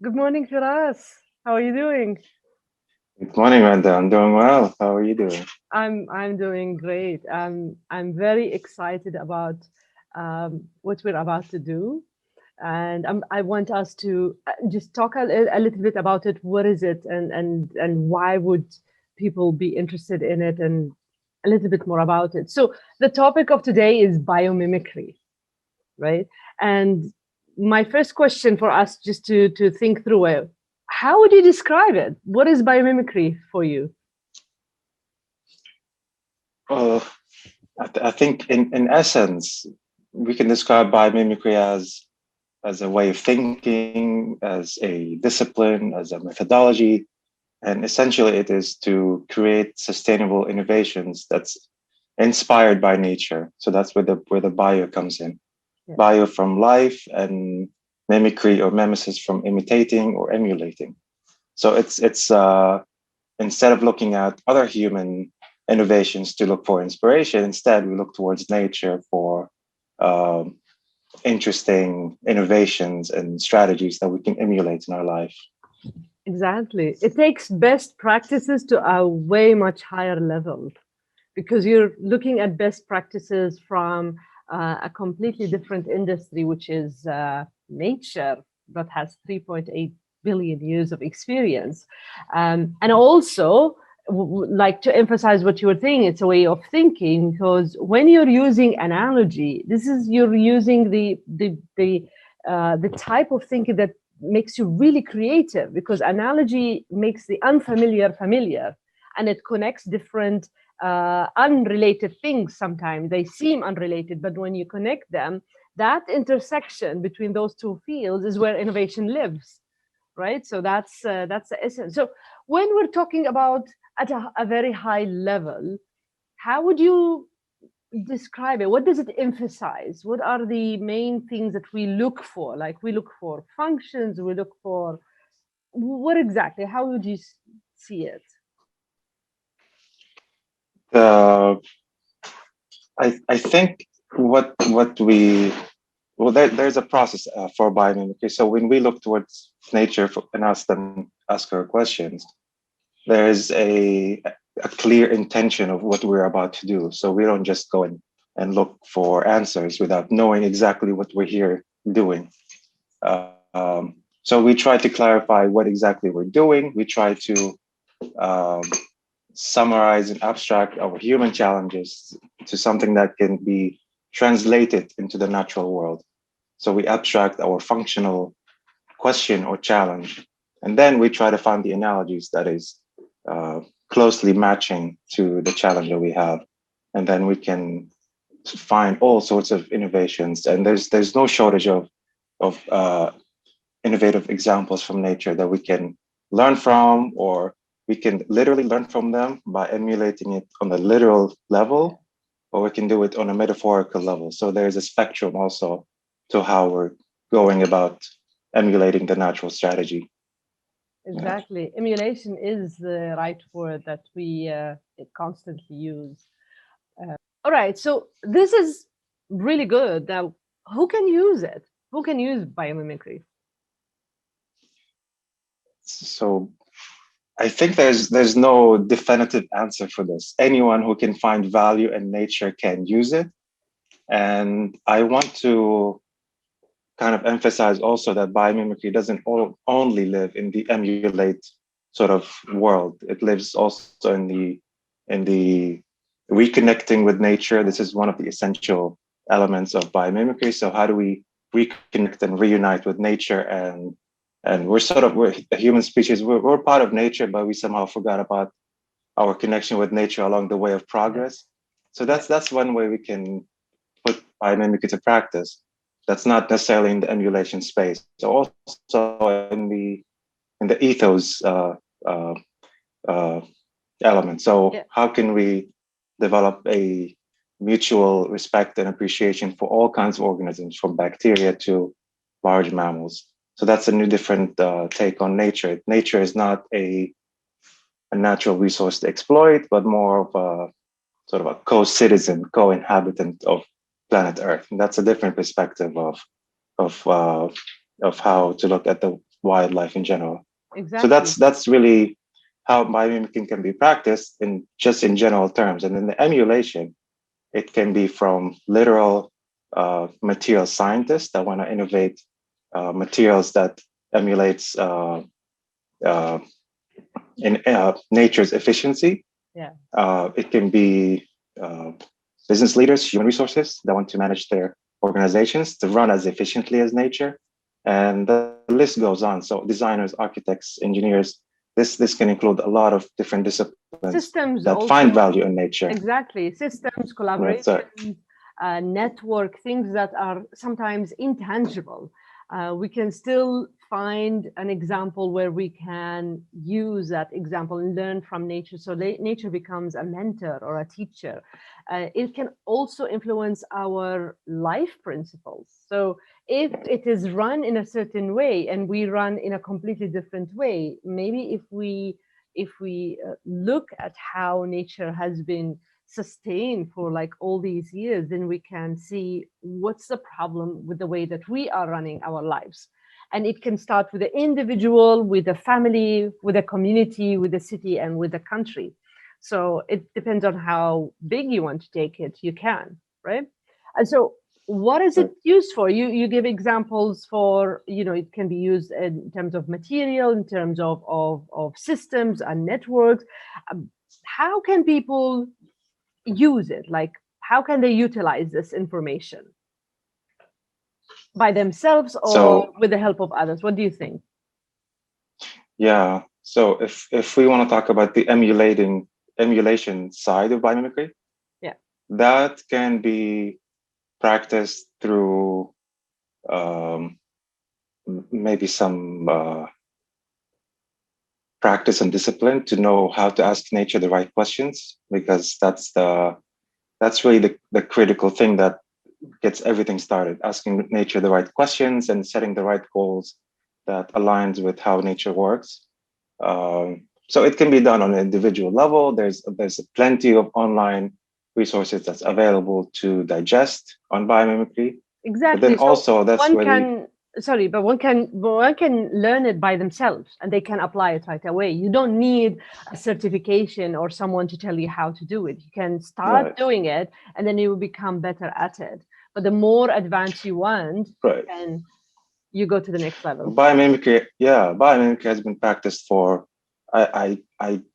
Good morning, Firas. How are you doing? Good morning, Randa. I'm doing well. How are you doing? I'm doing great. I'm very excited about what we're about to do, and I want us to just talk a little bit about it. What is it, and why would people be interested in it, and a little bit more about it. So the topic of today is biomimicry, right? And my first question for us, just to think through it, how would you describe it? What is biomimicry for you? Well, I think in essence, we can describe biomimicry as a way of thinking, as a discipline, as a methodology, and essentially it is to create sustainable innovations that's inspired by nature. So that's where the bio comes in. Yeah. Bio from life and mimicry or mimesis from imitating or emulating. So it's instead of looking at other human innovations to look for inspiration, instead we look towards nature for um, interesting innovations and strategies that we can emulate in our life. Exactly. It takes best practices to a way much higher level because you're looking at best practices from a completely different industry, which is nature, that has 3.8 billion years of experience. And also, like to emphasize what you were saying, it's a way of thinking because when you're using analogy, this is you're using the type of thinking that makes you really creative because analogy makes the unfamiliar familiar and it connects different unrelated things. Sometimes they seem unrelated, but when you connect them, that intersection between those two fields is where innovation lives, right? So that's the essence. So when we're talking about at a very high level, how would you describe it? What does it emphasize? What are the main things that we look for? Like we look for functions, we look for what exactly? How would you see it? Uh, I think what we well there's a process for biomimicry. So when we look towards nature and ask her questions, there is a clear intention of what we're about to do. So we don't just go and look for answers without knowing exactly what we're here doing. So we try to clarify what exactly we're doing. We try to um, summarize and abstract our human challenges to something that can be translated into the natural world. So we abstract our functional question or challenge, and then we try to find the analogies that is uh, closely matching to the challenge that we have, and then we can find all sorts of innovations. And there's no shortage of innovative examples from nature that we can learn from, or we can literally learn from them by emulating it on the literal level, or we can do it on a metaphorical level. So there's a spectrum also to how we're going about emulating the natural strategy. Yeah. Exactly. Emulation is the right word that we constantly use. All right. So this is really good. Now, who can use it? Who can use biomimicry? So I think there's no definitive answer for this. Anyone who can find value in nature can use it. And I want to kind of emphasize also that biomimicry doesn't only live in the emulate sort of world. It lives also in the reconnecting with nature. This is one of the essential elements of biomimicry. So how do we reconnect and reunite with nature? And we're the human species. We're part of nature, but we somehow forgot about our connection with nature along the way of Yeah. progress. So Yeah. that's one way we can put biomimicry to practice. That's not necessarily in the emulation space. So also in the ethos uh, uh, element. So Yeah. how can we develop a mutual respect and appreciation for all kinds of organisms, from bacteria to large mammals? So that's a new different take on nature. Nature is not a natural resource to exploit, but more of a sort of a co-citizen, co-inhabitant of planet Earth. And that's a different perspective of of how to look at wildlife in general. So Exactly. that's really how biomimicking can be practiced in general terms. And then the emulation, it can be from literal material scientists that want to innovate materials that emulates uh, in nature's efficiency. Yeah. It can be uh, business leaders, human resources that want to manage their organizations to run as efficiently as nature. And the list goes on. So designers, architects, engineers, this can include a lot of different disciplines that Systems find value also, in nature. exactly. Systems, Right. So collaboration, network, things that are sometimes intangible. We can still find an example where we can use that example and learn from nature. So nature becomes a mentor or a teacher. It can also influence our life principles. So if it is run in a certain way and we run in a completely different way, maybe if we look at how nature has been sustained for like all these years, then we can see what's the problem with the way that we are running our lives. And it can start with the individual, with the family, with the community, with the city, and with the country. So it depends on how big you want to take it, you can, right? And so what is it used for? You give examples for, it can be used in terms of material, in terms of systems and networks. How can people use it? Like, how can they utilize this information by themselves or so with the help of others? What do you think? yeah. So if we want to talk about the emulation side of biomimicry, Yeah. that can be practiced through um, maybe some practice and discipline to know how to ask nature the right questions, because that's really the critical thing that gets everything started, asking nature the right questions and setting the right goals that aligns with how nature works. So it can be done on an individual level. There's plenty of online resources that's available to digest on biomimicry. But then Exactly. So also that's one really can, sorry, but one can learn it by themselves and they can apply it right away. You don't need a certification or someone to tell you how to do it. You can start right, doing it and then you will become better at it. But the more advanced you want, right. then you go to the next level. Biomimicry, yeah, biomimicry has been practiced for I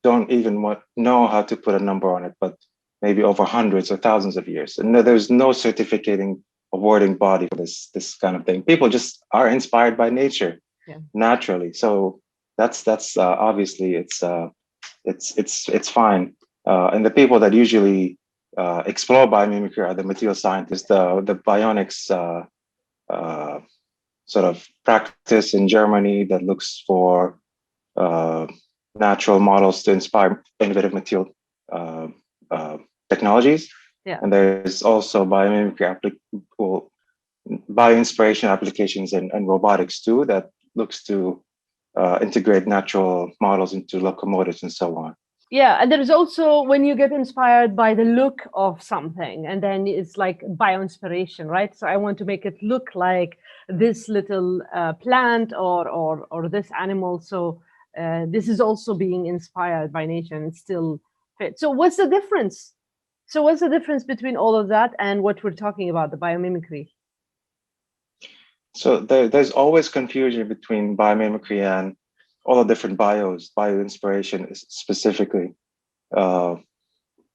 don't even know how to put a number on it, but maybe over hundreds or thousands of years. And there's no certificating awarding body for this kind of thing. People just are inspired by nature Yeah. naturally. So that's obviously it's fine. And the people that usually explore biomimicry are the material scientists, the bionics. Uh, Sort of practice in Germany that looks for uh, natural models to inspire innovative material uh, uh, technologies. Yeah. And there's also well, bioinspiration applications and robotics too that looks to integrate natural models into locomotives and so on. Yeah, and there's also when you get inspired by the look of something, and then it's like bio inspiration, right? So I want to make it look like this little plant or this animal. So this is also being inspired by nature, and it still fits. So what's the difference? So what's the difference between all of that and what we're talking about, the biomimicry? So there's always confusion between biomimicry and all the different bioinspiration specifically. Uh,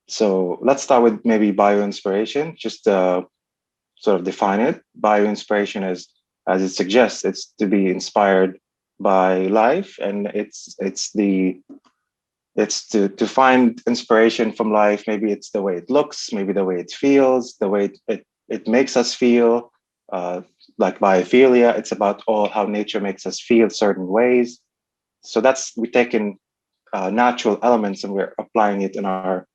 so let's start with maybe bioinspiration, just to sort of define it. Bioinspiration is, as it suggests, it's to be inspired by life, and it's to find inspiration from life. Maybe it's the way it looks, maybe the way it feels, the way it makes us feel. Like biophilia, it's about all how nature makes us feel certain ways. So that's we take in natural elements and we're applying it in our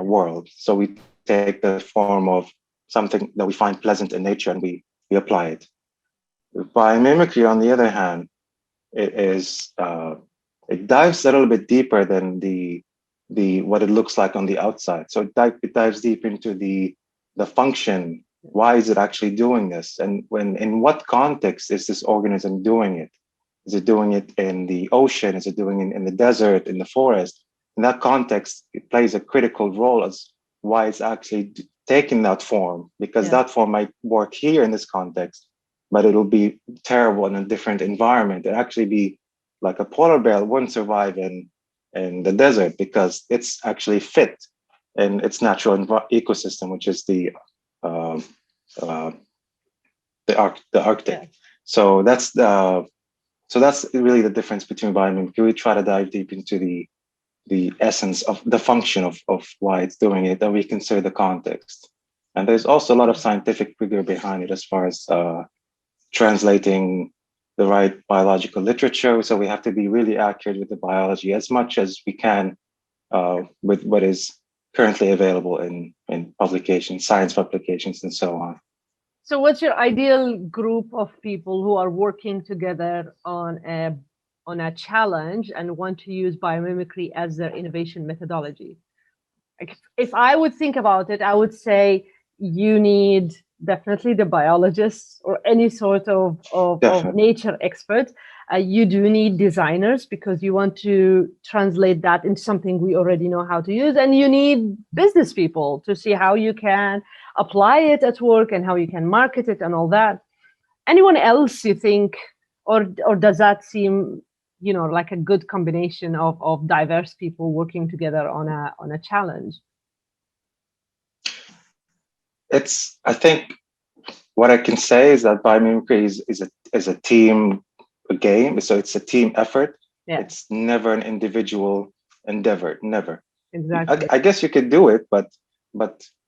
world. So we take the form of something that we find pleasant in nature and we apply it. Biomimicry, on the other hand, it is it dives a little bit deeper than the what it looks like on the outside. So it dives deep into the function. Why is it actually doing this? And when in what context is this organism doing it? Is it doing it in the ocean? Is it doing it in the desert, in the forest? In that context, it plays a critical role as why it's actually taking that form, because Yeah. that form might work here in this context, but it'll be terrible in a different environment. It'll actually be like a polar bear wouldn't survive in the desert because it's actually fit in its natural ecosystem, which is uh, uh, the Arctic. Yeah. So that's really the difference between biomimicry. We try to dive deep into the essence of the function of why it's doing it, and we consider the context. And there's also a lot of scientific rigor behind it as far as translating the right biological literature. So we have to be really accurate with the biology as much as we can with what is currently available in publications, science publications, and so on. So what's your ideal group of people who are working together on a challenge and want to use biomimicry as their innovation methodology? Like, if I would think about it, I would say you need definitely the biologists or any sort of Definitely. nature expert. You do need designers because you want to translate that into something we already know how to use. And you need business people to see how you can apply it at work and how you can market it and all that. Anyone else you think, or does that seem, like a good combination of diverse people working together on a challenge? I think what I can say is that biomimicry is a team game. So it's a team effort. Yeah, It's never an individual endeavor. Never. exactly. I guess you could do it, but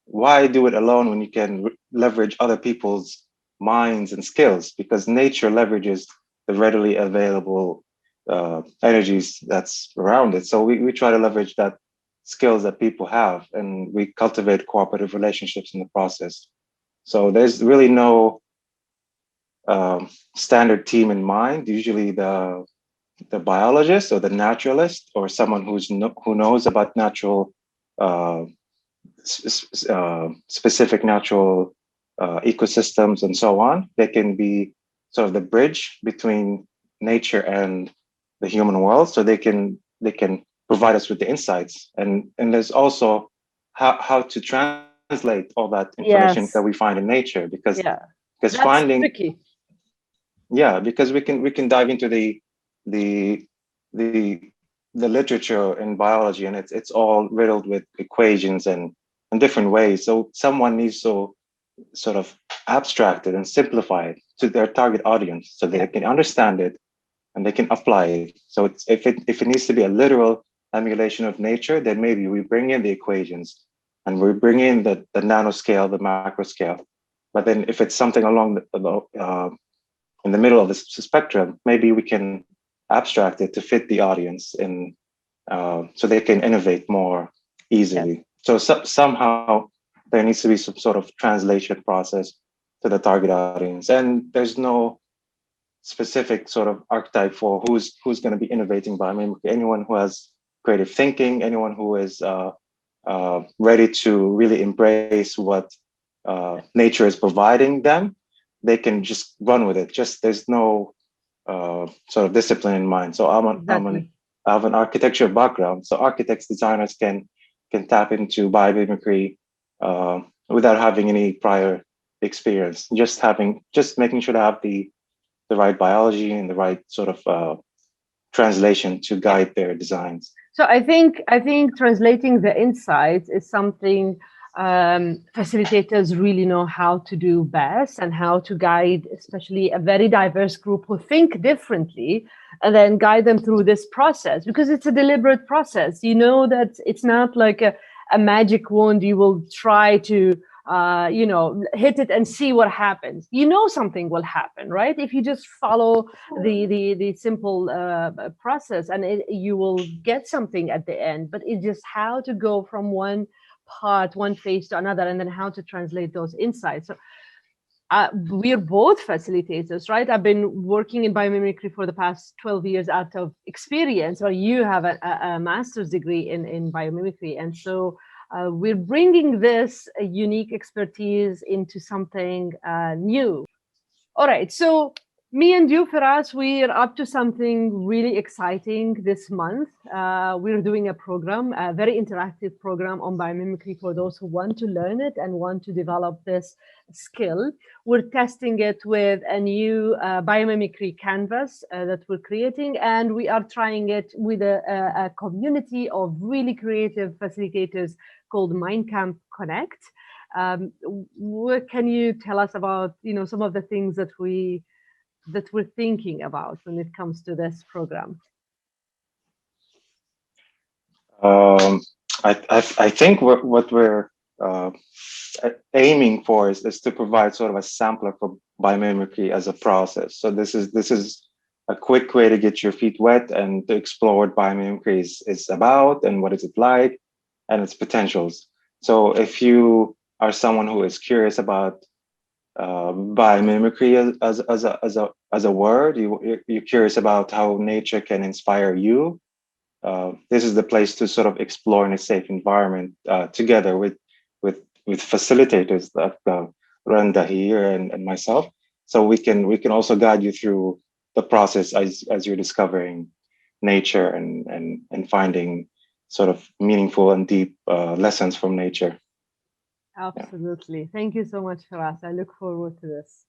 why do it alone when you can leverage other people's minds and skills? Because nature leverages the readily available energies that's around it. So we try to leverage that skills that people have, and we cultivate cooperative relationships in the process. So there's really no standard team in mind. Usually the biologist or the naturalist or someone who knows about natural uh, specific natural ecosystems and so on. They can be sort of the bridge between nature and the human world, so they can provide us with the insights. And there's also how to translate all that information that we Yes. find in nature, Yeah. because That's finding tricky. yeah, because we can dive into the the the literature in biology, and it's all riddled with equations and different ways. So someone needs to sort of abstract it and simplify it to their target audience so that Yeah. they can understand it and they can apply it. So if it needs to be a literal emulation of nature, then maybe we bring in the equations and we bring in the nanoscale, the macro scale. But then if it's something along in the middle of the spectrum, maybe we can abstract it to fit the audience and so they can innovate more Yes. easily. So somehow there needs to be some sort of translation process to the target audience, and there's no specific sort of archetype for who's going to be innovating biomimicry. Anyone who has creative thinking, anyone who is ready to really embrace what nature is providing them, they can just run with it. Just there's no sort of discipline in mind. So Exactly. I have an architecture background. So architects, designers can tap into biomimicry without having any prior experience. Just making sure to have the right biology and the right sort of translation to Yeah. guide their designs. So I think translating the insights is something facilitators really know how to do best, and how to guide, especially a very diverse group who think differently, and then guide them through this process, because it's a deliberate process. You know that it's not like a magic wand. You will try to hit it and see what happens. Something will happen, right? If you just follow the simple process, and you will get something at the end. But it's just how to go from one phase to another, and then how to translate those insights. So we're both facilitators, right? I've been working in biomimicry for the past 12 years out of experience, or you have a master's degree in biomimicry. And so we're bringing this unique expertise into something new. All right. So Me and you, Firas, we're up to something really exciting this month. We're doing a program, a very interactive program on biomimicry for those who want to learn it and want to develop this skill. We're testing it with a new biomimicry canvas that we're creating, and we are trying it with a community of really creative facilitators called MindCamp Connect. What can you tell us about, some of the things that we're thinking about when it comes to this program? Um, I think what we're uh, aiming for is to provide sort of a sampler for biomimicry as a process. So this is a quick way to get your feet wet and to explore what biomimicry is about and what is it like and its potentials. So if you are someone who is curious about biomimicry as a word, you're curious about how nature can inspire you, this is the place to sort of explore in a safe environment together with facilitators like Randa here and myself. So we can also guide you through the process as you're discovering nature and finding sort of meaningful and deep lessons from nature. Yeah. Absolutely. Thank you so much, Firas. I look forward to this.